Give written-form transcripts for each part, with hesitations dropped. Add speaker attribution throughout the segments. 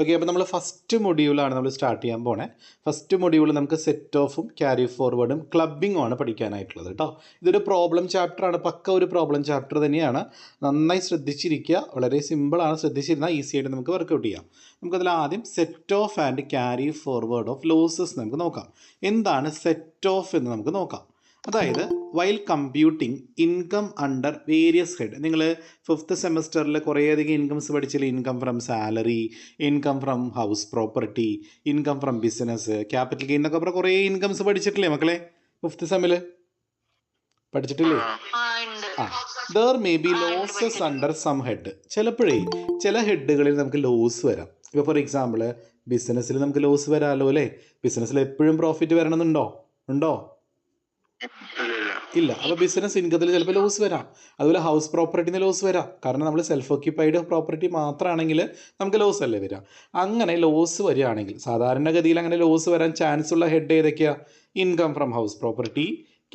Speaker 1: Okay, അപ്പോൾ നമ്മൾ first മൊഡ്യൂളാണ് നമ്മൾ സ്റ്റാർട്ട് ചെയ്യാൻ പോണേ. ഫസ്റ്റ് മൊഡ്യൂൾ നമുക്ക് സെറ്റ് ഓഫും ക്യാരി ഫോർവേഡും ക്ലബിങ്ങും ആണ് പഠിക്കാനായിട്ടുള്ളത് കേട്ടോ. ഇതൊരു പ്രോബ്ലം ചാപ്റ്ററാണ്, പക്ക ഒരു പ്രോബ്ലം ചാപ്റ്റർ തന്നെയാണ്. നന്നായി ശ്രദ്ധിച്ചിരിക്കുക, വളരെ സിമ്പിളാണ്. ശ്രദ്ധിച്ചിരുന്നാൽ ഈസി ആയിട്ട് നമുക്ക് വർക്കൗട്ട് ചെയ്യാം. നമുക്കതിൽ ആദ്യം set off and carry forward of losses നമുക്ക് നോക്കാം. എന്താണ് സെറ്റ് ഓഫ് എന്ന് നമുക്ക് നോക്കാം. അതായത് while computing income under various head. നിങ്ങൾ 5th സെമസ്റ്ററിൽ കുറേയധികം ഇൻകംസ് പഠിച്ചില്ലേ? Income from salary, income from house property, income from business, capital gain എന്നൊക്കെ പറഞ്ഞാൽ കുറേ ഇൻകംസ് പഠിച്ചിട്ടില്ലേ മക്കളെ? 5th സെമ്മിൽ പഠിച്ചിട്ടില്ലേ? There may be losses under some head. ചിലപ്പോഴേ ചില ഹെഡുകളിൽ നമുക്ക് ലോസ് വരാം. ഇപ്പോൾ ഫോർ എക്സാമ്പിൾ ബിസിനസ്സിൽ നമുക്ക് ലോസ് വരാമല്ലോ അല്ലേ? ബിസിനസ്സിൽ എപ്പോഴും പ്രോഫിറ്റ് വരണമെന്നുണ്ടോ? ഉണ്ടോ? ഇല്ല. അപ്പോൾ ബിസിനസ് ഇൻകത്തിൽ ചിലപ്പോൾ ലോസ് വരാം. അതുപോലെ ഹൗസ് പ്രോപ്പർട്ടിന്ന് ലോസ് വരാം. കാരണം നമ്മൾ സെൽഫ് ഓക്യുപ്പൈഡ് പ്രോപ്പർട്ടി മാത്രമാണെങ്കിൽ നമുക്ക് ലോസ് അല്ലേ വരിക. അങ്ങനെ ലോസ് വരികയാണെങ്കിൽ സാധാരണഗതിയിൽ അങ്ങനെ ലോസ് വരാൻ ചാൻസ് ഉള്ള ഹെഡ് ഏതൊക്കെയാണ്? Income from house property,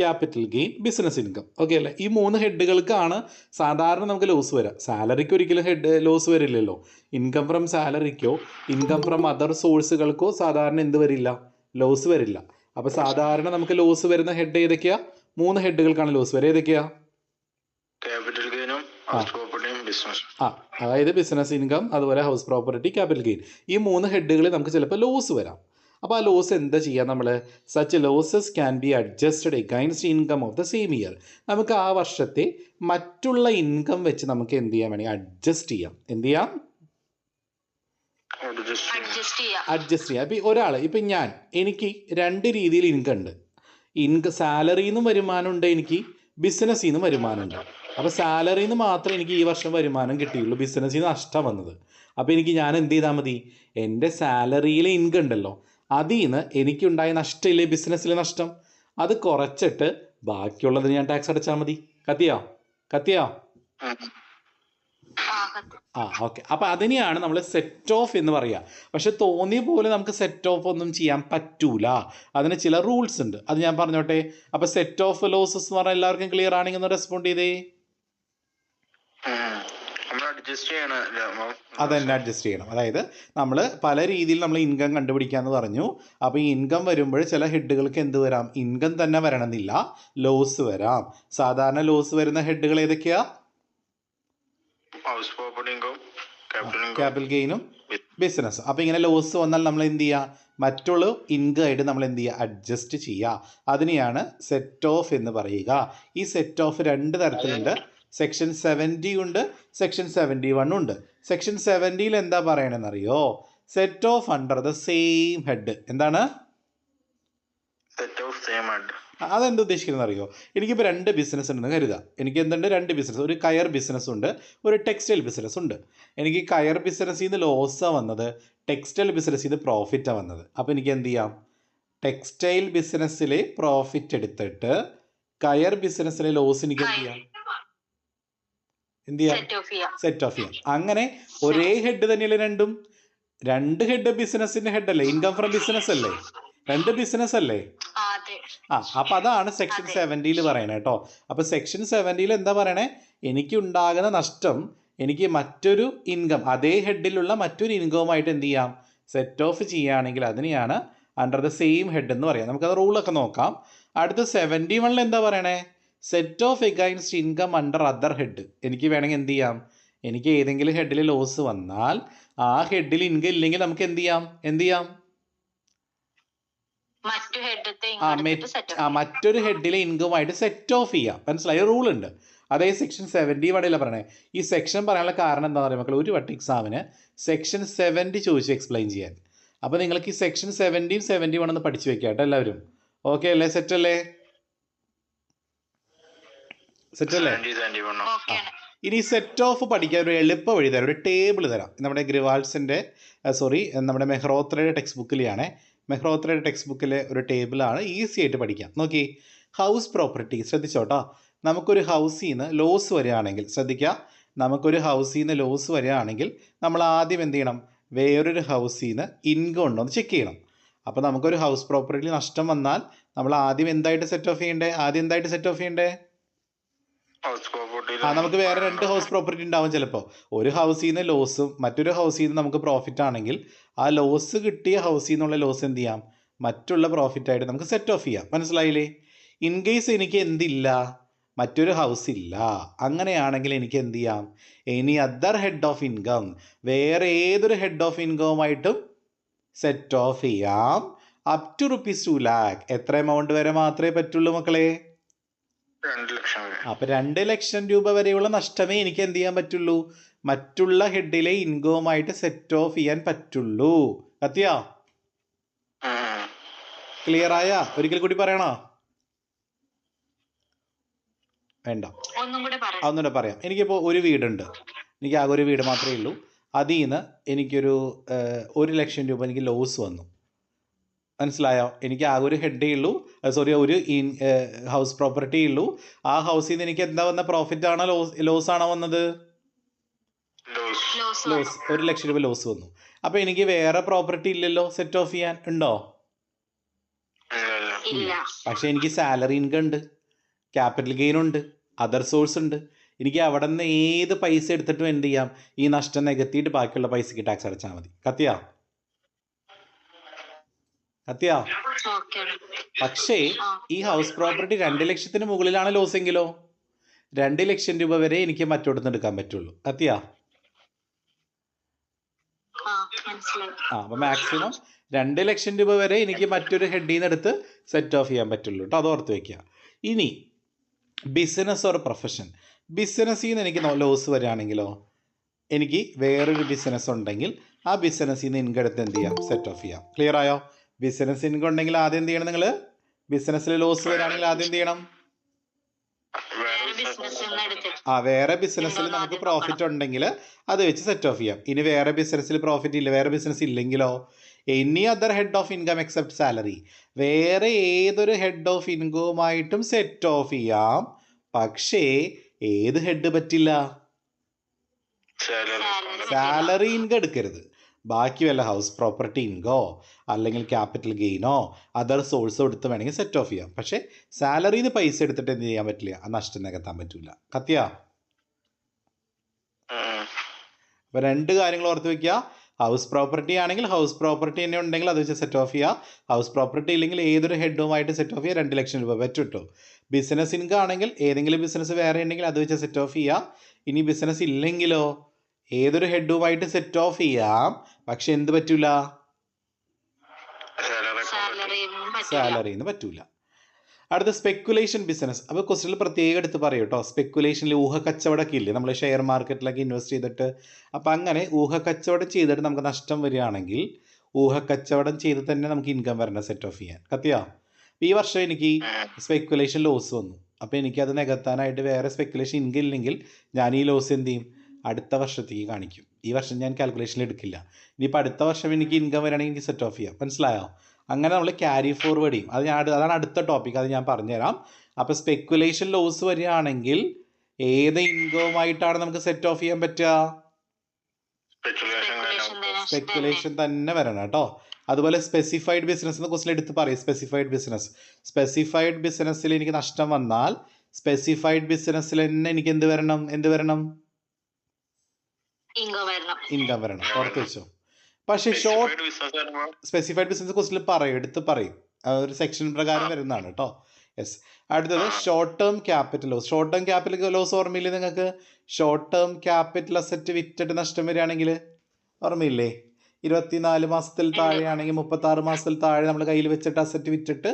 Speaker 1: capital gain, business income. Okay അല്ലേ? ഈ 3 ഹെഡുകൾക്കാണ് സാധാരണ നമുക്ക് ലോസ് വരാം. സാലറിക്ക് ഒരിക്കലും ഹെഡ് ലോസ് വരില്ലല്ലോ. ഇൻകം ഫ്രം സാലറിക്കോ ഇൻകം ഫ്രം അതർ സോഴ്സുകൾക്കോ സാധാരണ എന്ത് വരില്ല? ലോസ് വരില്ല. അപ്പോൾ സാധാരണ നമുക്ക് ലോസ് വരുന്ന ഹെഡ് ഏതൊക്കെയാ? 3 ഹെഡുകൾക്കാണ് ലോസ് വരെ. ഏതൊക്കെയാ?
Speaker 2: ക്യാപിറ്റൽ ഗെയിനും ഹൗസ് പ്രോപ്പർട്ടിയും ബിസിനസ്.
Speaker 1: അതായത് ബിസിനസ് ഇൻകം, അതുപോലെ ഹൗസ് പ്രോപ്പർട്ടി, ക്യാപിറ്റൽ ഗെയിൻ. ഈ 3 ഹെഡുകളിൽ നമുക്ക് ചിലപ്പോൾ ലോസ് വരാം. അപ്പോൾ ആ ലോസ് എന്താ ചെയ്യുക നമ്മൾ? Such losses can be adjusted against income of the same year. നമുക്ക് ആ വർഷത്തെ മറ്റുള്ള ഇൻകം വെച്ച് നമുക്ക് എന്ത് ചെയ്യാൻ വേണമെങ്കിൽ അഡ്ജസ്റ്റ് ചെയ്യാം. എന്ത് ചെയ്യാം? അഡ്ജസ്റ്റ് ചെയ്യാം. ഇപ്പം ഒരാൾ, ഇപ്പം എനിക്ക് 2 രീതിയിൽ ഇൻകം ഉണ്ട്. സാലറിയിൽ നിന്നും വരുമാനമുണ്ട്, എനിക്ക് ബിസിനസ്സിൽ നിന്നും വരുമാനമുണ്ട്. അപ്പോൾ സാലറിയിൽ നിന്ന് മാത്രമേ എനിക്ക് ഈ വർഷം വരുമാനം കിട്ടിയുള്ളൂ, ബിസിനസ്സിൽ നിന്ന് നഷ്ടം വന്നത്. അപ്പോൾ ഞാൻ എന്ത് ചെയ്താൽ മതി? എൻ്റെ സാലറിയിലെ ഇൻകം ഉണ്ടല്ലോ, അതിൽ നിന്ന് എനിക്കുണ്ടായ നഷ്ടമില്ലേ, ബിസിനസ്സിലെ നഷ്ടം, അത് കുറച്ചിട്ട് ബാക്കിയുള്ളതിന് ഞാൻ ടാക്സ് അടച്ചാൽ മതി. കത്തിയോ? ഓക്കെ. അപ്പോൾ അതിനെയാണ് നമ്മൾ സെറ്റ് ഓഫ് എന്ന് പറയുക. പക്ഷെ തോന്നിയ പോലെ നമുക്ക് സെറ്റ് ഓഫ് ഒന്നും ചെയ്യാൻ പറ്റൂല. അതിന് ചില റൂൾസ് ഉണ്ട്, അത് ഞാൻ പറഞ്ഞോട്ടെ. അപ്പോൾ സെറ്റ് ഓഫ് ലോസസ് എന്ന് പറഞ്ഞാൽ എല്ലാവർക്കും ക്ലിയർ ആണെങ്കിൽ ഒന്ന് റെസ്പോണ്ട് ചെയ്തേ. അതെന്നെ അഡ്ജസ്റ്റ് ചെയ്യണം. അതായത് നമ്മൾ പല രീതിയിൽ നമ്മൾ ഇൻകം കണ്ടുപിടിക്കാമെന്ന് പറഞ്ഞു. അപ്പോൾ ഈ ഇൻകം വരുമ്പോൾ ചില ഹെഡുകൾക്ക് എന്ത് വരാം? ഇൻകം തന്നെ വരണമെന്നില്ല, ലോസ് വരാം. സാധാരണ ലോസ് വരുന്ന ഹെഡുകൾ ഏതൊക്കെയാ? ക്യാപിറ്റൽ ഗെയിനും ബിസിനസ്. അപ്പോൾ ഇങ്ങനെ ലോസ് വന്നാൽ നമ്മൾ എന്ത് ചെയ്യുക? മറ്റുള്ള ഇൻകം ആയിട്ട് നമ്മൾ എന്ത് ചെയ്യുക? അഡ്ജസ്റ്റ് ചെയ്യുക. അതിനെയാണ് സെറ്റ് ഓഫ് എന്ന് പറയുക. ഈ സെറ്റ് ഓഫ് 2 തരത്തിലുണ്ട്. സെക്ഷൻ 70 ഉണ്ട്, സെക്ഷൻ 71 ഉണ്ട്. സെക്ഷൻ 70യിൽ എന്താ പറയണമെന്നറിയോ? Set off under the same head. എന്താണ്?
Speaker 2: Set off same head.
Speaker 1: അതെന്ത് ഉദ്ദേശിക്കുന്നത് അറിയോ? എനിക്കിപ്പോൾ 2 ബിസിനസ് ഉണ്ടെന്ന് കരുതാം. എനിക്ക് എന്തുണ്ട്? 2 ബിസിനസ്. ഒരു കയർ ബിസിനസ് ഉണ്ട്, ഒരു ടെക്സ്റ്റൈൽ ബിസിനസ് ഉണ്ട്. എനിക്ക് കയർ ബിസിനസ്സിൽ നിന്ന് ലോസാണ് വന്നത്, ടെക്സ്റ്റൈൽ ബിസിനസ്സിൽ നിന്ന് പ്രോഫിറ്റാണ് വന്നത്. അപ്പോൾ എനിക്ക് എന്ത് ചെയ്യാം? ടെക്സ്റ്റൈൽ ബിസിനസ്സിലെ പ്രോഫിറ്റ് എടുത്തിട്ട് കയർ ബിസിനസ്സിലെ ലോസ് എനിക്ക് എന്ത് ചെയ്യാം? സെറ്റ് ഓഫ് ചെയ്യാം. അങ്ങനെ ഒരേ ഹെഡ് തന്നെയല്ലേ രണ്ടും? 2 ഹെഡ് ബിസിനസിന്റെ ഹെഡ് അല്ലേ? ഇൻകം ഫ്രം ബിസിനസ് അല്ലേ? 2 ബിസിനസ് അല്ലേ? അപ്പൊ അതാണ് സെക്ഷൻ 70യിൽ പറയണേ കേട്ടോ. അപ്പൊ സെക്ഷൻ 70യിൽ എന്താ പറയണേ? എനിക്കുണ്ടാകുന്ന നഷ്ടം എനിക്ക് മറ്റൊരു ഇൻകം, അതേ ഹെഡിലുള്ള മറ്റൊരു ഇൻകവുമായിട്ട് എന്ത് ചെയ്യാം? സെറ്റ് ഓഫ് ചെയ്യുകയാണെങ്കിൽ അതിനെയാണ് അണ്ടർ ദ സെയിം ഹെഡ് എന്ന് പറയാം. നമുക്കത് റൂളൊക്കെ നോക്കാം. അടുത്ത 71ൽ എന്താ പറയണേ? Set of against income under other head. എനിക്ക് വേണമെങ്കിൽ എന്ത് ചെയ്യാം? എനിക്ക് ഏതെങ്കിലും ഹെഡിൽ ലോസ് വന്നാൽ ആ ഹെഡിൽ ഇൻകം ഇല്ലെങ്കിൽ നമുക്ക് എന്ത് ചെയ്യാം? മറ്റൊരു ഹെഡിലെ ഇൻകവുമായിട്ട് സെറ്റ് ഓഫ് ചെയ്യാം. മനസ്സിലായ? റൂൾ ഉണ്ട്. അതായത് സെക്ഷൻ 71 പറയണേ. ഈ സെക്ഷൻ പറയാനുള്ള കാരണം എന്താ പറയുക മക്കൾ? ഒരു വട്ടം എക്സാമിന് സെക്ഷൻ 70 ചോദിച്ചു എക്സ്പ്ലെയിൻ ചെയ്യാൻ. അപ്പോൾ നിങ്ങൾക്ക് ഈ സെക്ഷൻ 70 71 ഒന്ന് പഠിച്ചു വെക്കാം കേട്ടോ എല്ലാവരും. ഓക്കെ അല്ലേ? സെറ്റ് അല്ലേ? ഇനി സെറ്റ് ഓഫ് പഠിക്കാൻ ഒരു എളുപ്പ വഴി തരാം, ഒരു ടേബിൾ തരാം. നമ്മുടെ ഗ്രിവാൾസിൻ്റെ നമ്മുടെ മെഹ്റോത്രയുടെ ടെക്സ്റ്റ് ബുക്കിലെയാണ്. മെഹ്റോത്രയുടെ ടെക്സ്റ്റ് ബുക്കിലെ ഒരു ടേബിളാണ്, ഈസി ആയിട്ട് പഠിക്കാം. നോക്കി, ഹൗസ് പ്രോപ്പർട്ടി ശ്രദ്ധിച്ചോട്ടോ. നമുക്കൊരു ഹൗസിൽ നിന്ന് ലോസ് വരികയാണെങ്കിൽ, ശ്രദ്ധിക്കുക, നമുക്കൊരു ഹൗസിൽ നിന്ന് ലോസ് വരികയാണെങ്കിൽ നമ്മൾ ആദ്യം എന്ത് ചെയ്യണം? വേറൊരു ഹൗസിൽ നിന്ന് ഇൻകം ഉണ്ടോ എന്ന് ചെക്ക് ചെയ്യണം. അപ്പോൾ നമുക്കൊരു ഹൗസ് പ്രോപ്പർട്ടിയിൽ നഷ്ടം വന്നാൽ നമ്മൾ ആദ്യം എന്തായിട്ട് സെറ്റ് ഓഫ് ചെയ്യണ്ടേ?
Speaker 2: ഹൗസ് പ്രോപ്പർട്ടി
Speaker 1: നമുക്ക് വേറെ 2 ഹൗസ് പ്രോപ്പർട്ടി ഉണ്ടാവും ചിലപ്പോൾ. ഒരു ഹൗസിൽ നിന്ന് ലോസും മറ്റൊരു ഹൗസിൽ നിന്ന് നമുക്ക് പ്രോഫിറ്റ് ആണെങ്കിൽ ആ ലോസ് കിട്ടിയ ഹൗസിൽ നിന്നുള്ള ലോസ് എന്ത് ചെയ്യാം, മറ്റുള്ള പ്രോഫിറ്റായിട്ട് നമുക്ക് സെറ്റ് ഓഫ് ചെയ്യാം. മനസ്സിലായില്ലേ? ഇൻ കേസ് എനിക്ക് എന്തില്ല, മറ്റൊരു ഹൗസ് ഇല്ല, അങ്ങനെയാണെങ്കിൽ എനിക്ക് എന്ത് ചെയ്യാം, any other head of income, വേറെ ഏതൊരു ഹെഡ് ഓഫ് ഇൻകവുമായിട്ടും സെറ്റ് ഓഫ് ചെയ്യാം. Up to ₹2 lakh. എത്ര എമൗണ്ട് വരെ മാത്രമേ പറ്റുള്ളൂ മക്കളെ?
Speaker 2: 2 ലക്ഷം വരെ.
Speaker 1: അപ്പം 2 ലക്ഷം രൂപ വരെയുള്ള നഷ്ടമേ എനിക്ക് എന്ത് ചെയ്യാൻ പറ്റുള്ളൂ, മറ്റുള്ള ഹെഡിലെ ഇൻകവുമായിട്ട് സെറ്റ് ഓഫ് ചെയ്യാൻ പറ്റുള്ളൂ. കത്തിയാ? ക്ലിയർ ആയ? ഒരിക്കൽ കൂടി പറയണോ? വേണ്ട, ഒന്നുകൂടെ പറയാം. എനിക്കിപ്പോൾ ഒരു വീടുണ്ട്, എനിക്ക് ആകെ ഒരു വീട് മാത്രമേ ഉള്ളൂ. അതിൽ നിന്ന് എനിക്കൊരു 1 ലക്ഷം രൂപ എനിക്ക് ലോസ് വന്നു. മനസ്സിലായോ? എനിക്ക് ആകെ ഒരു ഹെഡേ ഉള്ളൂ, സോറി, ഒരു ഹൗസ് പ്രോപ്പർട്ടി ഉള്ളൂ. ആ ഹൗസിൽ നിന്ന് എനിക്ക് എന്താ വന്ന, പ്രോഫിറ്റ് ആണോ ലോസ് ആണോ വന്നത്? ലോസ്. 1 ലക്ഷം രൂപ ലോസ് വന്നു. അപ്പോൾ എനിക്ക് വേറെ പ്രോപ്പർട്ടി ഇല്ലല്ലോ സെറ്റ് ഓഫ് ചെയ്യാൻ. ഉണ്ടോ? പക്ഷെ എനിക്ക് സാലറി ഇൻകം ഉണ്ട്, ക്യാപിറ്റൽ ഗെയിൻ ഉണ്ട്, അതർ സോഴ്സ് ഉണ്ട്. എനിക്ക് അവിടെ നിന്ന് ഏത് പൈസ എടുത്തിട്ടും എന്ത് ചെയ്യാം, ഈ നഷ്ടം നികത്തിയിട്ട് ബാക്കിയുള്ള പൈസക്ക് ടാക്സ് അടച്ചാൽ മതി. കത്തിയാ? പക്ഷേ ഈ ഹൗസ് പ്രോപ്പർട്ടി 2 ലക്ഷത്തിന് മുകളിലാണ് ലോസ് എങ്കിലോ 2 ലക്ഷം രൂപ വരെ എനിക്ക് മറ്റോടത്ത് എടുക്കാൻ പറ്റുള്ളൂ. കത്തിയാ? അപ്പോൾ മാക്സിമം 2 ലക്ഷം രൂപ വരെ എനിക്ക് മറ്റൊരു ഹെഡിൽ നിന്ന് എടുത്ത് സെറ്റ് ഓഫ് ചെയ്യാൻ പറ്റുള്ളൂ കേട്ടോ. അത് ഓർത്ത് വയ്ക്കുക. ഇനി ബിസിനസ് ഓർ പ്രൊഫഷൻ, ബിസിനസ്സിൽ നിന്ന് എനിക്ക് ലോസ് വരികയാണെങ്കിലോ, എനിക്ക് വേറൊരു ബിസിനസ് ഉണ്ടെങ്കിൽ ആ ബിസിനസ്സിൽ നിന്ന് ഇൻകം എടുത്ത് എന്ത് ചെയ്യാം, സെറ്റ് ഓഫ് ചെയ്യാം. ക്ലിയർ ആയോ? ബിസിനസ് ഇൻകം ഉണ്ടെങ്കിൽ ആദ്യം എന്ത് ചെയ്യണം, നിങ്ങൾ ബിസിനസ്സിൽ ലോസ് വരികയാണെങ്കിൽ ആദ്യം എന്ത് ചെയ്യണം, വേറെ ബിസിനസ്സിൽ നമുക്ക് പ്രോഫിറ്റ് ഉണ്ടെങ്കിൽ അത് വെച്ച് സെറ്റ് ഓഫ് ചെയ്യാം. ഇനി വേറെ ബിസിനസ്സിൽ പ്രോഫിറ്റ് ഇല്ല, വേറെ ബിസിനസ് ഇല്ലെങ്കിലോ, any other head of income except salary, വേറെ ഏതൊരു ഹെഡ് ഓഫ് ഇൻകവുമായിട്ടും സെറ്റ് ഓഫ് ചെയ്യാം. പക്ഷേ ഏത് ഹെഡ് പറ്റില്ല? സാലറി ഇൻകം എടുക്കരുത്. ബാക്കി വല്ല ഹൗസ് പ്രോപ്പർട്ടി ഇൻകോ അല്ലെങ്കിൽ ക്യാപിറ്റൽ ഗെയിനോ അതർ സോഴ്സോ എടുത്ത് വേണമെങ്കിൽ സെറ്റ് ഓഫ് ചെയ്യാം. പക്ഷേ സാലറിയിൽ നിന്ന് പൈസ എടുത്തിട്ട് എന്ത് ചെയ്യാൻ പറ്റില്ല, ആ നഷ്ടം നികത്താൻ പറ്റില്ല. കത്തിയാ? അപ്പോൾ 2 കാര്യങ്ങൾ ഓർത്ത് വയ്ക്കുക. ഹൗസ് പ്രോപ്പർട്ടി ആണെങ്കിൽ ഹൗസ് പ്രോപ്പർട്ടി തന്നെ ഉണ്ടെങ്കിൽ അത് വെച്ച് സെറ്റ് ഓഫ് ചെയ്യുക. ഹൗസ് പ്രോപ്പർട്ടി ഇല്ലെങ്കിൽ ഏതൊരു ഹെഡുമായിട്ട് സെറ്റ് ഓഫ് ചെയ്യുക. 2 ലക്ഷം രൂപ പറ്റും കേട്ടോ. ബിസിനസ് ഇൻകം ആണെങ്കിൽ ഏതെങ്കിലും ബിസിനസ് വേറെ ഉണ്ടെങ്കിൽ അത് വെച്ച് സെറ്റ് ഓഫ് ചെയ്യുക. ഇനി ബിസിനസ് ഇല്ലെങ്കിലോ ഏതൊരു ഹെഡുമായിട്ട് സെറ്റ് ഓഫ് ചെയ്യാം, പക്ഷെ എന്ത് പറ്റൂല, സാലറിന്ന് പറ്റൂല. അടുത്ത സ്പെക്കുലേഷൻ ബിസിനസ്. അപ്പോൾ ക്വസ്റ്റ്യനിൽ പ്രത്യേകം എടുത്ത് പറയും കേട്ടോ. സ്പെക്കുലേഷനിൽ ഊഹക്കച്ചവടമൊക്കെ ഇല്ലേ, നമ്മൾ ഷെയർ മാർക്കറ്റിലൊക്കെ ഇൻവെസ്റ്റ് ചെയ്തിട്ട്. അപ്പം അങ്ങനെ ഊഹക്കച്ചവടം ചെയ്തിട്ട് നമുക്ക് നഷ്ടം വരികയാണെങ്കിൽ ഊഹക്കച്ചവടം ചെയ്ത് തന്നെ നമുക്ക് ഇൻകം വരണം സെറ്റ് ഓഫ് ചെയ്യാൻ. കത്തിയാ? ഈ വർഷം എനിക്ക് സ്പെക്കുലേഷൻ ലോസ് വന്നു. അപ്പോൾ എനിക്കത് നികത്താനായിട്ട് വേറെ സ്പെക്കുലേഷൻ ഇൻകം ഇല്ലെങ്കിൽ ഞാൻ ഈ ലോസ് എന്ത് ചെയ്യും, അടുത്ത വർഷത്തേക്ക് കാണിക്കും. ഈ വർഷം ഞാൻ കാൽക്കുലേഷനിൽ എടുക്കില്ല. ഇനിയിപ്പോൾ അടുത്ത വർഷം എനിക്ക് ഇൻകം വരികയാണെങ്കിൽ എനിക്ക് സെറ്റ് ഓഫ് ചെയ്യാം. മനസ്സിലായോ? അങ്ങനെ നമ്മൾ ക്യാരി ഫോർവേഡ് ചെയ്യും. അതാണ് അടുത്ത ടോപ്പിക്, അത് ഞാൻ പറഞ്ഞുതരാം. അപ്പോൾ സ്പെക്കുലേഷൻ ലോസ് വരികയാണെങ്കിൽ ഏത് ഇൻകവുമായിട്ടാണ് നമുക്ക് സെറ്റ് ഓഫ് ചെയ്യാൻ പറ്റുക? സ്പെക്കുലേഷൻ തന്നെ വരണം കേട്ടോ. അതുപോലെ സ്പെസിഫൈഡ് ബിസിനസ് എന്ന് ക്വസ്റ്റ്യൻ എടുത്ത് പറയും. സ്പെസിഫൈഡ് ബിസിനസ്സിൽ എനിക്ക് നഷ്ടം വന്നാൽ സ്പെസിഫൈഡ് ബിസിനസ്സിൽ തന്നെ എനിക്ക് എന്ത് വരണം, ഇൻകം വരണം. ഓർത്ത് വെച്ചോ. പക്ഷേ സ്പെസിഫൈഡ് ബിസിനസ് ക്വസ്റ്റ്യൻ എടുത്ത് പറയും, ഒരു സെക്ഷൻ പ്രകാരം വരുന്നതാണ് കേട്ടോ. യെസ്. അടുത്തത് short term capital loss. Short term capital loss ഓർമ്മയില്ലേ നിങ്ങൾക്ക്? ഷോർട്ട് ടേം ക്യാപിറ്റൽ അസറ്റ് വിറ്റിട്ട് നഷ്ടം വരികയാണെങ്കിൽ ഓർമ്മയില്ലേ? 24 മാസത്തിൽ താഴെയാണെങ്കിൽ 36 മാസത്തിൽ താഴെ നമ്മൾ കയ്യിൽ വെച്ചിട്ട് അസറ്റ് വിറ്റിട്ട്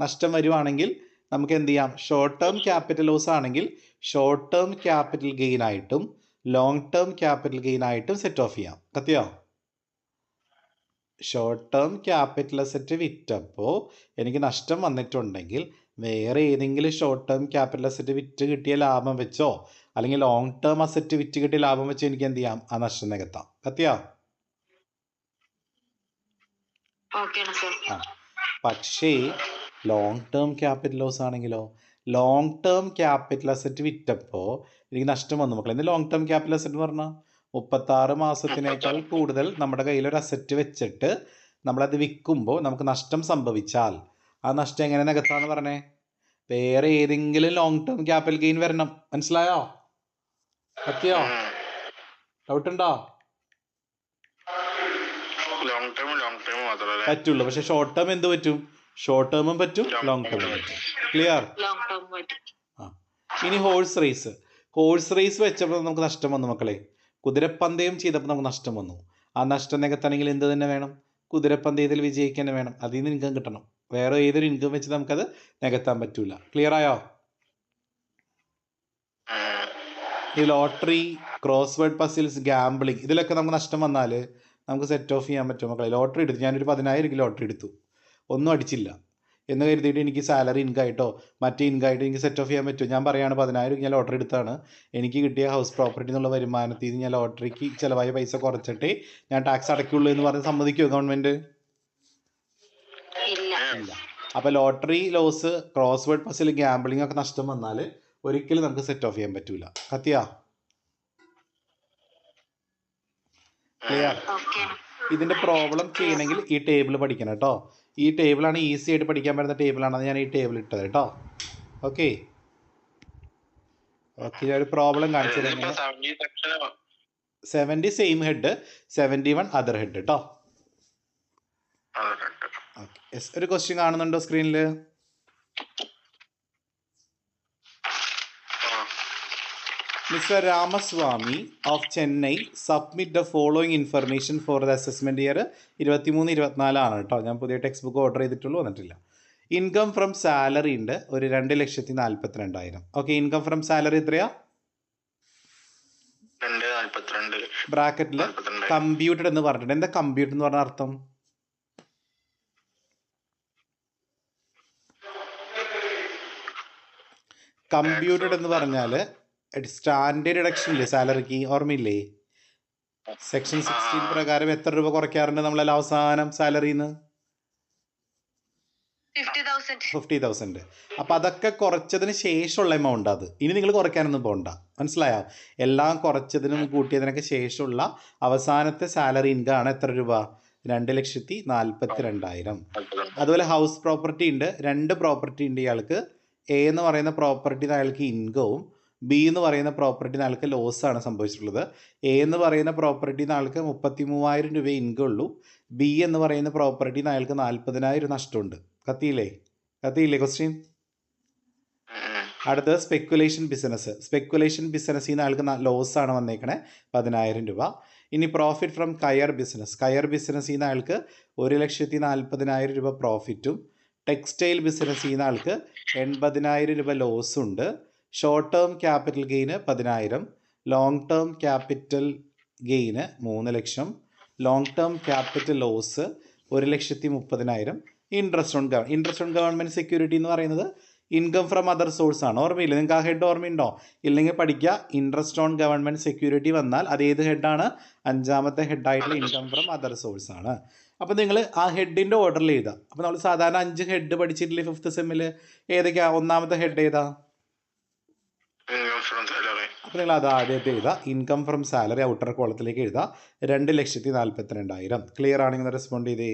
Speaker 1: നഷ്ടം വരുവാണെങ്കിൽ നമുക്ക് എന്ത് ചെയ്യാം, ഷോർട്ട് ടേം ക്യാപിറ്റൽ ലോസ് ആണെങ്കിൽ ഷോർട്ട് ടേം ക്യാപിറ്റൽ ഗെയിൻ ആയിട്ടും ലോങ് ടേം ക്യാപിറ്റൽ ഗെയിൻ ആയിട്ടും സെറ്റ് ഓഫ് ചെയ്യാം. കത്തിയോ? ഷോർട്ട് ടേം ക്യാപിറ്റൽ അസറ്റ് വിറ്റപ്പോൾ എനിക്ക് നഷ്ടം വന്നിട്ടുണ്ടെങ്കിൽ വേറെ ഏതെങ്കിലും ഷോർട്ട് ടേം ക്യാപിറ്റൽ അസറ്റ് വിറ്റ് കിട്ടിയ ലാഭം വെച്ചോ അല്ലെങ്കിൽ ലോങ് ടേം അസറ്റ് വിറ്റ് കിട്ടിയ ലാഭം വെച്ചോ എനിക്ക് എന്ത് ചെയ്യാം, ആ നഷ്ടം നികത്താം. കത്തിയോ? പക്ഷേ ലോങ് ടേം ക്യാപിറ്റൽ ലോസ് ആണെങ്കിലോ, ലോങ് ടേം ക്യാപിറ്റൽ അസറ്റ് വിറ്റപ്പോൾ എനിക്ക് നഷ്ടം വന്നു മക്കളെ. എന്ത് ലോങ് ടേം ക്യാപിറ്റൽ അസറ്റ് എന്ന് പറഞ്ഞാൽ 36 മാസത്തിനേക്കാൾ കൂടുതൽ നമ്മുടെ കയ്യിലൊരു അസറ്റ് വെച്ചിട്ട് നമ്മളത് വിൽക്കുമ്പോൾ നമുക്ക് നഷ്ടം സംഭവിച്ചാൽ ആ നഷ്ടം എങ്ങനെ നികത്താന്ന് പറഞ്ഞേ? വേറെ ഏതെങ്കിലും ലോങ് ടേം ക്യാപിറ്റൽ ഗെയിൻ വരണം. മനസ്സിലായോ? പറ്റിയോ? ഡൗട്ട് ഉണ്ടോ?
Speaker 2: ലോങ് ടൈം മാത്രമല്ലേ
Speaker 1: പറ്റുള്ളൂ. പക്ഷെ ഷോർട്ട് ടേം എന്ത് പറ്റും? ഷോർട്ട് ടേമും പറ്റും, ലോങ് ടേമും പറ്റും. ക്ലിയർ? ആ. ഇനി ഹോഴ്സ് റേസ് വെച്ചപ്പോൾ നമുക്ക് നഷ്ടം വന്നു മക്കളെ. കുതിരപ്പന്തയം ചെയ്തപ്പോൾ നമുക്ക് നഷ്ടം വന്നു. ആ നഷ്ടം നികത്തണമെങ്കിൽ എന്ത് തന്നെ വേണം? കുതിരപ്പന്തയത്തിൽ വിജയിക്കാൻ വേണം. അതിൽ നിന്ന് ഇൻകം കിട്ടണം. വേറെ ഏതൊരു ഇൻകം വെച്ച് നമുക്കത് നികത്താൻ പറ്റൂല. ക്ലിയർ ആയോ? ഈ lottery, cross word puzzles, gambling ഇതിലൊക്കെ നമുക്ക് നഷ്ടം വന്നാൽ നമുക്ക് സെറ്റ് ഓഫ് ചെയ്യാൻ പറ്റും മക്കളെ. ലോട്ടറി എടുത്തു, ഞാനൊരു 10,000 ലോട്ടറി എടുത്തു, ഒന്നും അടിച്ചില്ല എന്ന് കരുതിയിട്ട് എനിക്ക് സാലറി ഇൻകായിട്ടോ മറ്റേ ഇൻകായിട്ടോ എനിക്ക് സെറ്റ് ഓഫ് ചെയ്യാൻ പറ്റും? ഞാൻ പറയുകയാണ് 10,000 ഞാൻ ലോട്ടറി എടുത്താണ്, എനിക്ക് കിട്ടിയ ഹൗസ് പ്രോപ്പർട്ടി എന്നുള്ള വരുമാനത്തിൽ നിന്ന് ഞാൻ ലോട്ടറിക്ക് ചിലവായ പൈസ കുറച്ചിട്ടേ ഞാൻ ടാക്സ് അടയ്ക്കുള്ളൂ എന്ന് പറഞ്ഞ് സമ്മതിക്കുമോ ഗവൺമെൻറ്? ഇല്ല. അപ്പോൾ lottery loss, crossword puzzle, gambling ഒക്കെ നഷ്ടം വന്നാൽ ഒരിക്കലും നമുക്ക് സെറ്റ് ഓഫ് ചെയ്യാൻ പറ്റൂല. കത്തിയാ? ക്ലിയർ? ഇതിൻ്റെ പ്രോബ്ലം ചെയ്യണമെങ്കിൽ ഈ ടേബിൾ പഠിക്കണം കേട്ടോ. ഈ ടേബിളാണ് ഈസി ആയിട്ട് പഠിക്കാൻ പറ്റുന്ന ടേബിളാണ്. ഞാൻ ഈ ടേബിൾ ഇട്ടത് കേട്ടോ. ഓക്കെ ഞാൻ ഒരു പ്രോബ്ലം കാണിച്ചു തരുന്നത്. 70 സെയിം ഹെഡ്, 71 അതർ ഹെഡ് കേട്ടോ. ഓക്കെ, ഒരു ക്വസ്റ്റ്യൻ കാണുന്നുണ്ടോ സ്ക്രീനിൽ? Mr. Ramaswamy of Chennai submit the following information for the assessment year 23-24 ആണ് കേട്ടോ. ഞാൻ പുതിയ ടെക്സ്റ്റ് ബുക്ക് ഓർഡർ ചെയ്തിട്ടുള്ളൂ, വന്നിട്ടില്ല. ഇൻകം ഫ്രം സാലറി ഉണ്ട് ഒരു 2,42,000. ഓക്കെ, ഇൻകം ഫ്രം സാലറി എത്രയാ? ബ്രാക്കറ്റിൽ കമ്പ്യൂട്ടഡ് എന്ന് പറഞ്ഞിട്ടുണ്ട്. എന്താ കമ്പ്യൂട്ടർ എന്ന് പറഞ്ഞ അർത്ഥം? കമ്പ്യൂട്ടഡ് എന്ന് പറഞ്ഞാൽ സ്റ്റാൻഡേർഡ് ഡിഡക്ഷൻ ഇല്ലേ സാലറിക്ക്, ഓർമ്മയില്ലേ? സെക്ഷൻ 16 പ്രകാരം എത്ര രൂപ കുറയ്ക്കാറുണ്ട് നമ്മളെല്ലാം അവസാനം സാലറിന്ന്? 50,000. അപ്പം അതൊക്കെ കുറച്ചതിന് ശേഷമുള്ള എമൗണ്ട് അത്. ഇനി നിങ്ങൾ കുറയ്ക്കാനൊന്നും പോകണ്ട, മനസ്സിലായോ? എല്ലാം കുറച്ചതിനും കൂട്ടിയതിനൊക്കെ ശേഷമുള്ള അവസാനത്തെ സാലറി ഇൻകം ആണ് എത്ര രൂപ? 2,42,000. അതുപോലെ ഹൗസ് പ്രോപ്പർട്ടി ഉണ്ട്, 2 പ്രോപ്പർട്ടി ഉണ്ട് ഇയാൾക്ക്. എ എന്ന് പറയുന്ന പ്രോപ്പർട്ടിന് അയാൾക്ക് ഇൻകവും ബി എന്ന് പറയുന്ന പ്രോപ്പർട്ടിന് ആൾക്ക് ലോസാണ് സംഭവിച്ചിട്ടുള്ളത്. എ എന്ന് പറയുന്ന പ്രോപ്പർട്ടിന് ആൾക്ക് 33,000 രൂപ ഇൻകം ഉള്ളൂ. ബി എന്ന് പറയുന്ന പ്രോപ്പർട്ടിന് അയാൾക്ക് 40,000 നഷ്ടമുണ്ട്. കത്തിയില്ലേ ക്വസ്റ്റ്യൻ? അടുത്തത് സ്പെക്കുലേഷൻ ബിസിനസ്സിൽ നിന്ന് ആൾക്ക് ലോസാണ് വന്നേക്കണേ 10,000 രൂപ. ഇനി പ്രോഫിറ്റ് ഫ്രം കയർ ബിസിനസ്സിൽ നിന്ന് ആൾക്ക് 1,40,000 രൂപ പ്രോഫിറ്റും ടെക്സ്റ്റൈൽ ബിസിനസ്സിൽ നിന്ന് ആൾക്ക് 80,000 രൂപ ലോസുണ്ട്. Short term capital gain 10,000, long term capital gain 3 ലക്ഷം, long term capital loss 1,30,000. Interest on government security എന്ന് പറയുന്നത് ഇൻകം ഫ്രം അതർ സോഴ്സ് ആണ്. ഓർമ്മയില്ല നിങ്ങൾക്ക്? ആ ഹെഡ് ഓർമ്മയുണ്ടോ? ഇല്ലെങ്കിൽ പഠിക്കുക. ഇൻട്രസ്റ്റ് ഓൺ ഗവൺമെൻറ് സെക്യൂരിറ്റി വന്നാൽ അത് ഏത് ഹെഡാണ്? 5ാമത്തെ ഹെഡായിട്ടുള്ള ഇൻകം ഫ്രം അതർ സോഴ്സ് ആണ്. അപ്പോൾ നിങ്ങൾ ആ ഹെഡിൻ്റെ ഓർഡറിൽ എഴുതാം. അപ്പോൾ നമ്മൾ സാധാരണ 5 ഹെഡ് പഠിച്ചിട്ടില്ലേ 5th സെമ്മിൽ? ഏതൊക്കെയാ? 1ാമത്തെ ഹെഡ് ഏതാ? അപ്പോൾ നിങ്ങൾ അത് ആദ്യമായിട്ട് എഴുതുക. ഇൻകം ഫ്രം സാലറി ഔട്ടർ കോളത്തിലേക്ക് എഴുതുക. 2,42,000. ക്ലിയർ ആണെങ്കിൽ റെസ്പോണ്ട് ചെയ്തേ.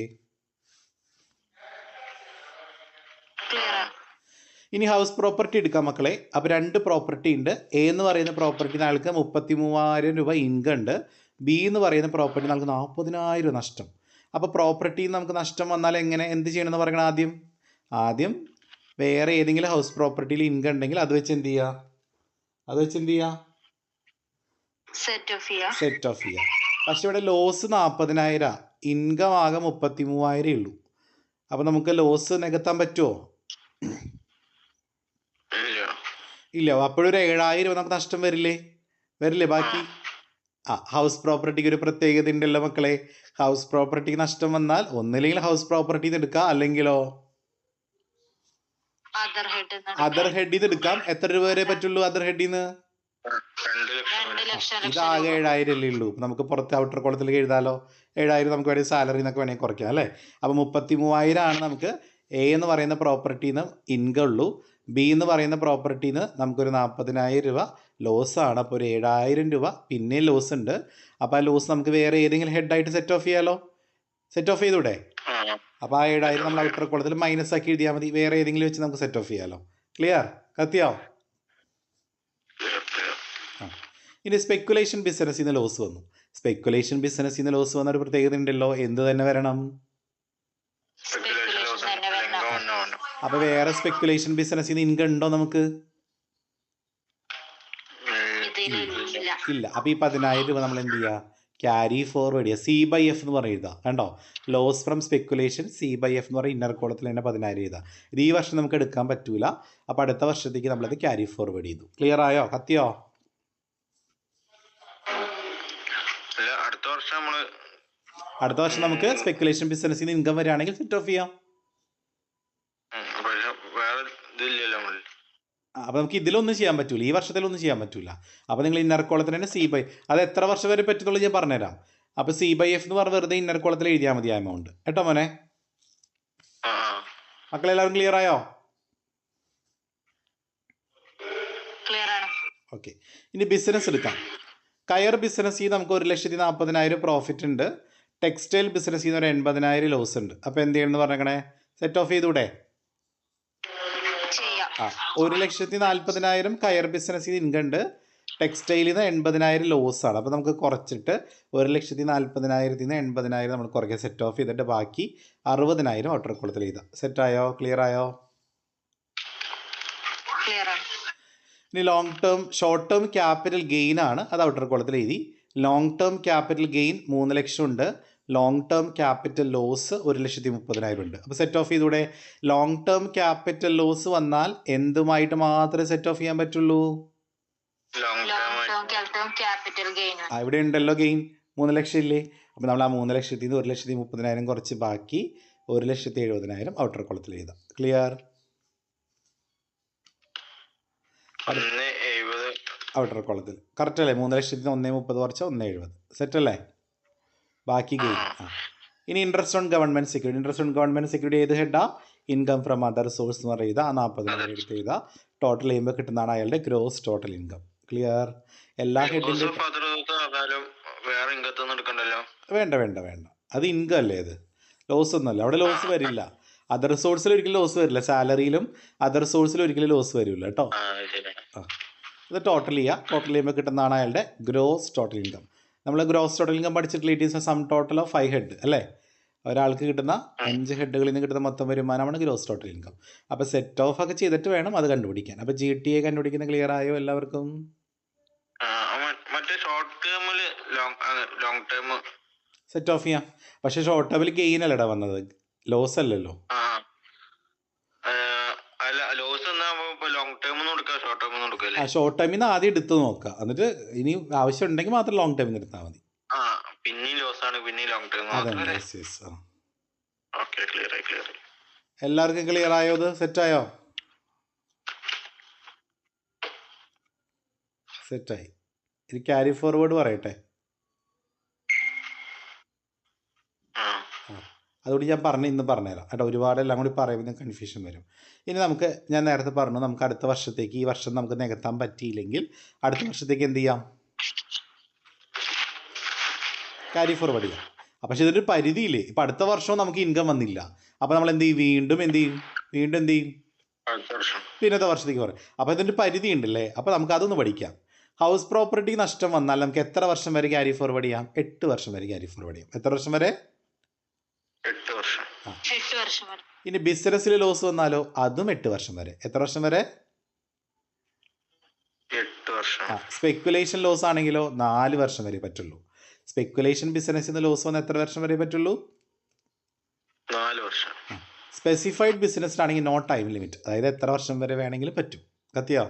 Speaker 1: ഇനി ഹൗസ് പ്രോപ്പർട്ടി എടുക്കാം മക്കളെ. അപ്പോൾ 2 പ്രോപ്പർട്ടി ഉണ്ട്. എ എന്ന് പറയുന്ന പ്രോപ്പർട്ടിന് ആൾക്ക് 33,000 രൂപ ഇൻകം ഉണ്ട്. ബി എന്ന് പറയുന്ന പ്രോപ്പർട്ടിന് ആൾക്ക് 40,000 നഷ്ടം. അപ്പോൾ പ്രോപ്പർട്ടിയിൽ നമുക്ക് നഷ്ടം വന്നാൽ എന്ത് ചെയ്യണമെന്ന് പറയണം? ആദ്യം വേറെ ഏതെങ്കിലും ഹൗസ് പ്രോപ്പർട്ടിയിൽ ഇൻകം ഉണ്ടെങ്കിൽ അത് വെച്ച് എന്ത് ചെയ്യുക? സെറ്റ് ഓഫ് ചെയ്യുക. പക്ഷെ ഇവിടെ ലോസ് 40,000, ഇൻകം ആകെ 33,000 ഉള്ളൂ. അപ്പോൾ നമുക്ക് ലോസ് നികത്താൻ പറ്റുമോ? ഇല്ല. അപ്പോഴൊരു 7,000 രൂപ നമുക്ക് നഷ്ടം വരില്ലേ ബാക്കി? ഹൗസ് പ്രോപ്പർട്ടിക്ക് ഒരു പ്രത്യേകത ഉണ്ടല്ലോ മക്കളെ. ഹൗസ് പ്രോപ്പർട്ടിക്ക് നഷ്ടം വന്നാൽ ഒന്നില്ലെങ്കിൽ ഹൗസ് പ്രോപ്പർട്ടി എടുക്കാം, അല്ലെങ്കിലോ അതർ ഹെഡിൽ നിന്ന് എടുക്കാം. എത്ര രൂപ വരെ പറ്റുള്ളൂ അതർ ഹെഡിൽ നിന്ന്?
Speaker 2: 2,00,000.
Speaker 1: ഇതാകെ 7,000 അല്ലേ ഉള്ളൂ. നമുക്ക് പുറത്ത് ഔട്ടർ കോളത്തിലേക്ക് എഴുതാലോ. 7,000 നമുക്ക് വേണമെങ്കിൽ സാലറി എന്നൊക്കെ വേണമെങ്കിൽ കുറയ്ക്കാം അല്ലേ. അപ്പോൾ 33,000 ആണ് നമുക്ക് എ എന്ന് പറയുന്ന പ്രോപ്പർട്ടിയിൽ നിന്ന് ഇൻകം ഉള്ളൂ. ബി എന്ന് പറയുന്ന പ്രോപ്പർട്ടിയിൽ നിന്ന് നമുക്കൊരു 40,000 രൂപ ലോസാണ്. അപ്പോൾ ഒരു 7,000 രൂപ പിന്നെയും ലോസ് ഉണ്ട്. അപ്പോൾ ആ ലോസ് നമുക്ക് വേറെ ഏതെങ്കിലും ഹെഡായിട്ട് സെറ്റ് ഓഫ് ചെയ്യാലോ. സെറ്റ് ഓഫ് ചെയ്തൂടെ? അപ്പോൾ ആ 7,000 നമ്മൾ ഔട്ടർ കോളത്തിൽ മൈനസ് ആക്കി എഴുതിയാൽ മതി. വേറെ ഏതെങ്കിലും വെച്ച് നമുക്ക് സെറ്റ് ഓഫ് ചെയ്യാലോ. ക്ലിയർ? കത്തിയോ?
Speaker 2: Clear, clear.
Speaker 1: ആ. ഇനി സ്പെക്കുലേഷൻ ബിസിനസ്സിൽ നിന്ന് ലോസ് വന്നു. സ്പെക്കുലേഷൻ ബിസിനസ്സിൽ നിന്ന് ലോസ് വന്ന ഒരു പ്രത്യേകത ഉണ്ടല്ലോ, എന്ത് തന്നെ വരണം?
Speaker 2: Speculation loss
Speaker 3: തന്നെ വരണം.
Speaker 2: income തന്നെ വേണം.
Speaker 1: അപ്പോൾ വേറെ സ്പെക്കുലേഷൻ ബിസിനസ്സിൽ നിന്ന് ഇൻകം ഉണ്ടോ നമുക്ക്?
Speaker 3: ഇതിലില്ല.
Speaker 1: ഇല്ല. അപ്പോൾ ഈ 10,000 രൂപ നമ്മൾ എന്ത് ചെയ്യുക? ക്യാരി ഫോർവേഡ് ചെയ്യുക. C/F എന്ന് പറയുക. കണ്ടോ, ലോസ് ഫ്രം സ്പെക്കുലേഷൻ C/F എന്ന് പറയുന്ന ഇന്നർ കോളത്തിൽ തന്നെ 10,000 എഴുതാം. ഇത് ഈ വർഷം നമുക്ക് എടുക്കാൻ പറ്റൂല. അപ്പോൾ അടുത്ത വർഷത്തേക്ക് നമ്മളത് ക്യാരി ഫോർവേഡ് ചെയ്തു. ക്ലിയർ ആയോ? കത്തിയോ?
Speaker 2: അല്ല, അടുത്ത വർഷം
Speaker 1: അടുത്ത വർഷം നമുക്ക് സ്പെക്കുലേഷൻ ബിസിനസ്സിൽ നിന്ന് ഇൻകം വരികയാണെങ്കിൽ സെറ്റ് ഓഫ് ചെയ്യാം.
Speaker 2: പക്ഷെ വേറെ ഇതില്ലല്ലോ നമ്മൾ.
Speaker 1: അപ്പോൾ നമുക്ക് ഇതിലൊന്നും ചെയ്യാൻ പറ്റൂല, ഈ വർഷത്തിലൊന്നും ചെയ്യാൻ പറ്റൂല. അപ്പോൾ നിങ്ങൾ ഇന്നർ കോളത്തിൽ തന്നെ അത് എത്ര വർഷം വരെ പറ്റുന്നുള്ളൂ ഞാൻ പറഞ്ഞുതരാം. അപ്പോൾ C/F എന്ന് പറഞ്ഞാൽ വെറുതെ ഇന്നർ കോളത്തിൽ എഴുതിയാൽ മതി ആ എമൗണ്ട്. കേട്ടോ മോനെ? മക്കളെല്ലാവരും ക്ലിയർ ആയോ?
Speaker 3: ക്ലിയർ ആണ്.
Speaker 1: ഓക്കെ. ഇനി ബിസിനസ് എടുക്കാം. കയർ ബിസിനസ്സിൽ നമുക്ക് 1,40,000 പ്രോഫിറ്റ് ഉണ്ട്. ടെക്സ്റ്റൈൽ ബിസിനസ്സിൽ നിന്ന് ഒരു 80,000 ലോസ് ഉണ്ട്. അപ്പോൾ എന്ത് ചെയ്യണമെന്ന് പറഞ്ഞേക്കണേ? സെറ്റ് ഓഫ് ചെയ്തൂടെ?
Speaker 3: ചെയ്യാം.
Speaker 1: 1,40,000 കയർ ബിസിനസ്സിൽ ഇൻകം ഉണ്ട്. ടെക്സ്റ്റൈലിൽ നിന്ന് 80,000 ലോസ് ആണ്. അപ്പോൾ നമുക്ക് കുറച്ചിട്ട് 1,40,000 നിന്ന് 80,000 നമ്മൾ കുറയ്ക്കുക. സെറ്റ് ഓഫ് ചെയ്തിട്ട് ബാക്കി 60,000 ഔട്ടർ കോളത്തിൽ എഴുതാം. സെറ്റായോ? ക്ലിയർ ആയോ?
Speaker 3: ക്ലിയർ ആണ്.
Speaker 1: ഇനി long term short term capital gain ആണ്, അത് ഔട്ടർ കോളത്തിൽ എഴുതി. ലോങ് ടേം ക്യാപിറ്റൽ ഗെയിൻ 3 ലക്ഷം ഉണ്ട്. ലോങ് ടേം ക്യാപിറ്റൽ ലോസ് 1,30,000 ഉണ്ട്. അപ്പോൾ സെറ്റ് ഓഫ് ചെയ്തൂടെ? ലോങ് ടേം ക്യാപിറ്റൽ ലോസ് വന്നാൽ എന്തുമായിട്ട് മാത്രമേ സെറ്റ് ഓഫ് ചെയ്യാൻ പറ്റുള്ളൂ?
Speaker 2: Long term
Speaker 3: capital gain.
Speaker 1: ഇവിടെ ഉണ്ടല്ലോ ഗെയിൻ 3 ലക്ഷം ഇല്ലേ? അപ്പോൾ നമ്മൾ ആ 3 ലക്ഷത്തിൽ നിന്ന് 1,30,000 കുറച്ച് ബാക്കി 1,70,000 ഔട്ടർ കോളത്തിൽ എഴുതാം. ക്ലിയർ? ഔട്ടർ കോളത്തിൽ കറക്റ്റ് അല്ലേ? 3 ലക്ഷത്തിന് 1,30,000 കുറച്ച് 1,70,000 സെറ്റ് അല്ലേ? ബാക്കി ഗെയിൻ. ഇനി interest on government security. Interest on government security ഏത് ഹെഡാ? ഇൻകം ഫ്രം അതർ സോഴ്സ് എന്ന് പറയുക. ആ 40,000 എടുത്ത് ചെയ്താൽ ടോട്ടൽ ചെയ്യുമ്പോൾ കിട്ടുന്നതാണ് അയാളുടെ ഗ്രോസ് ടോട്ടൽ ഇൻകം. ക്ലിയർ? എല്ലാ ഹെഡിൻ്റെ
Speaker 2: വേറെ ഇൻകത്തൊന്നും എടുക്കണ്ടല്ലോ.
Speaker 1: വേണ്ട വേണ്ട വേണ്ട, അത് ഇൻകം അല്ലേ? അത് ലോസ് ഒന്നുമല്ല. അവിടെ ലോസ് വരില്ല. അതർ സോഴ്സിൽ ഒരിക്കലും ലോസ് വരില്ല. സാലറിയിലും അതർ സോഴ്സിലും ഒരിക്കലും ലോസ് വരില്ല കേട്ടോ. ഇത് ടോട്ടൽ ചെയ്യുക. ടോട്ടൽ ചെയ്യുമ്പോൾ കിട്ടുന്നതാണ് അയാളുടെ ഗ്രോസ് ടോട്ടൽ ഇൻകം. നമ്മൾ ഗ്രോസ് ടോട്ടൽ ഇൻകം പഠിച്ചിട്ടുള്ള it is A sum total of 5 head അല്ലേ? ഒരാൾക്ക് കിട്ടുന്ന 5 ഹെഡുകളിൽ നിന്ന് കിട്ടുന്ന മൊത്തം വരുമാനമാണ് ഗ്രോസ് ടോട്ടൽ ഇൻകം. അപ്പോൾ സെറ്റ് ഓഫ് ഒക്കെ ചെയ്തിട്ട് വേണം അത് കണ്ടുപിടിക്കാൻ. അപ്പോൾ GTA കണ്ടുപിടിക്കുന്ന ക്ലിയർ ആയോ എല്ലാവർക്കും?
Speaker 2: മറ്റേ ഷോർട്ട് ടേമിൽ ലോങ് ടേം
Speaker 1: സെറ്റ് ഓഫ് ചെയ്യാം. പക്ഷേ ഷോർട്ട് ടേമിൽ ഗെയിൻ അല്ലടാ വന്നത്, ലോസ് അല്ലല്ലോ.
Speaker 2: അല്ല, ലോസ് ലോങ് ടേം എടുക്കാം, ഷോർട്ട് ടേം എടുക്കാം.
Speaker 1: ഷോർട്ട് ടൈമിൽ നിന്ന് ആദ്യം എടുത്ത് നോക്കുക, എന്നിട്ട് ഇനി ആവശ്യം ഉണ്ടെങ്കിൽ മാത്രം ലോങ് ടൈമിൽ നിന്ന് എടുത്താൽ മതി.
Speaker 2: പിന്നെ ലോസ് ആണ്, പിന്നെ ലോങ് ടേം.
Speaker 1: എല്ലാവർക്കും ക്ലിയർ ആയോ? ഇത് സെറ്റായോ? സെറ്റായി. ഇത് ക്യാരി ഫോർവേഡ് പറയട്ടെ. അതുകൊണ്ട് ഞാൻ ഇന്ന് പറഞ്ഞുതരാം കേട്ടോ. ഒരുപാട് എല്ലാം കൂടി പറയുമ്പോൾ കൺഫ്യൂഷൻ വരും. ഇനി നമുക്ക്, ഞാൻ നേരത്തെ പറഞ്ഞു, നമുക്ക് അടുത്ത വർഷത്തേക്ക്, ഈ വർഷം നമുക്ക് നികത്താൻ പറ്റിയില്ലെങ്കിൽ അടുത്ത വർഷത്തേക്ക് എന്ത് ചെയ്യാം? ക്യാരി ഫോർവേഡ് ചെയ്യാം. പക്ഷേ ഇതൊരു പരിധിയില്ലേ. ഇപ്പം അടുത്ത വർഷവും നമുക്ക് ഇൻകം വന്നില്ല. അപ്പോൾ നമ്മൾ എന്ത് ചെയ്യും? വീണ്ടും എന്ത് ചെയ്യും? പിന്നത്തെ വർഷത്തേക്ക് പറയും. അപ്പോൾ ഇതിൻ്റെ പരിധി ഉണ്ടല്ലേ. അപ്പോൾ നമുക്ക് അതൊന്ന് പഠിക്കാം. ഹൗസ് പ്രോപ്പർട്ടി നഷ്ടം വന്നാൽ നമുക്ക് എത്ര വർഷം വരെ ക്യാരി ഫോർവേഡ് ചെയ്യാം? 8 വർഷം വരെ ക്യാരി ഫോർവേഡ് ചെയ്യാം. എത്ര വർഷം വരെ?
Speaker 2: 8 വർഷം.
Speaker 1: ഇനി ബിസിനസ്സിൽ ലോസ് വന്നാലോ? അതും 8 വർഷം വരെ. എത്ര വർഷം വരെ?
Speaker 2: 8 വർഷം.
Speaker 1: സ്പെക്കുലേഷൻ ലോസ് ആണെങ്കിലോ 4 വർഷം വരെ പറ്റുള്ളൂ. സ്പെക്കുലേഷൻ ബിസിനസ്സിൽ നിന്ന് ലോസ് വന്നാൽ എത്ര വർഷം വരെ പറ്റുള്ളൂ?
Speaker 2: 4 വർഷം.
Speaker 1: സ്പെസിഫൈഡ് ബിസിനസ്സിലാണെങ്കിൽ നോ ടൈം ലിമിറ്റ്, അതായത് എത്ര വർഷം വരെ വേണമെങ്കിലും പറ്റും. കത്തിയോ?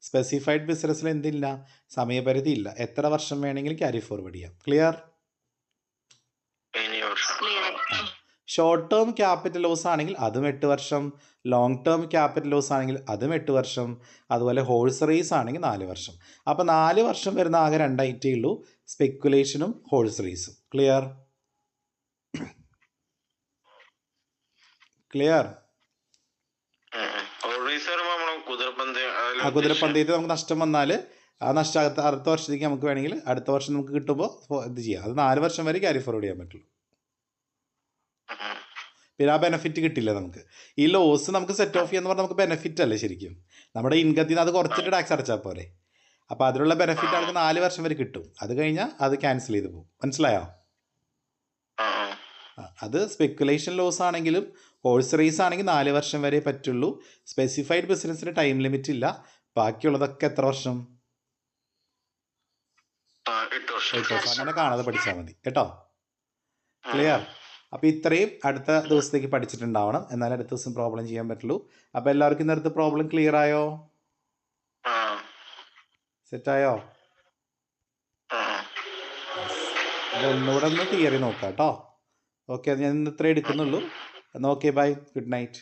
Speaker 1: സ്പെസിഫൈഡ് ബിസിനസ്സിൽ എന്തില്ല? സമയപരിധി ഇല്ല. എത്ര വർഷം വേണമെങ്കിലും ക്യാരി ഫോർവേഡ് ചെയ്യാം. Clear? Short term capital loss ആണെങ്കിൽ അതും 8 വർഷം. ലോങ് ടേം ക്യാപിറ്റൽ ലോസ് ആണെങ്കിൽ അതും 8 വർഷം. അതുപോലെ ഹോഴ്സ് റേസ് ആണെങ്കിൽ 4 വർഷം. അപ്പോൾ 4 വർഷം വരുന്ന ആകെ 2 ഐറ്റേ ഉള്ളൂ, സ്പെക്കുലേഷനും ഹോഴ്സ് റേസും. ക്ലിയർ? ക്ലിയർ? കുതിരപ്പന്തയത്തിൽ നമുക്ക് നഷ്ടം വന്നാൽ ആ നഷ്ടം അടുത്ത വർഷത്തേക്ക് നമുക്ക് വേണമെങ്കിൽ അടുത്ത വർഷം നമുക്ക് കിട്ടുമ്പോൾ ഇത് ചെയ്യാം. അത് 4 വർഷം വരെ ക്യാരി ഫോർവേഡ് ചെയ്യാൻ പറ്റുള്ളൂ. പിന്നെ ആ ബെനിഫിറ്റ് കിട്ടില്ല നമുക്ക്. ഈ ലോസ് നമുക്ക് സെറ്റ് ഓഫ് ചെയ്യാന്ന് പറഞ്ഞാൽ നമുക്ക് ബെനിഫിറ്റ് അല്ലേ ശരിക്കും, നമ്മുടെ ഇൻകത്തിൽ നിന്ന് അത് കുറച്ചിട്ട് ടാക്സ് അടച്ചാൽ പോരെ. അപ്പോൾ അതിലുള്ള ബെനിഫിറ്റ് ആൾക്ക് 4 വർഷം വരെ കിട്ടും. അത് കഴിഞ്ഞാൽ അത് ക്യാൻസൽ ചെയ്ത് പോകും. മനസ്സിലായോ? അത് സ്പെക്കുലേഷൻ ലോസ് ആണെങ്കിലും ഹോഴ്സ് റേസ് ആണെങ്കിൽ 4 വർഷം വരെ പറ്റുള്ളൂ. സ്പെസിഫൈഡ് ബിസിനസ്സിന് ടൈം ലിമിറ്റ് ഇല്ല. ബാക്കിയുള്ളതൊക്കെ എത്ര വർഷം?
Speaker 2: 8 വർഷം.
Speaker 1: 8 വർഷം. അങ്ങനെ കാണാതെ പഠിച്ചാൽ മതി കേട്ടോ. ക്ലിയർ? അപ്പോൾ ഇത്രയും അടുത്ത ദിവസത്തേക്ക് പഠിച്ചിട്ടുണ്ടാവണം, എന്നാലേ അടുത്ത ദിവസം പ്രോബ്ലം ചെയ്യാൻ പറ്റുള്ളൂ. അപ്പോൾ എല്ലാവർക്കും ഇന്നത്തെ പ്രോബ്ലം ക്ലിയർ ആയോ? സെറ്റായോ? അപ്പോൾ ഒന്നുകൂടെ ഒന്ന് തിയറി നോക്കാം കേട്ടോ. ഓക്കെ, ഞാൻ ഇന്ന് ഇത്രേ എടുക്കുന്നുള്ളൂ. എന്നാൽ ഓക്കെ, ബൈ, ഗുഡ് നൈറ്റ്.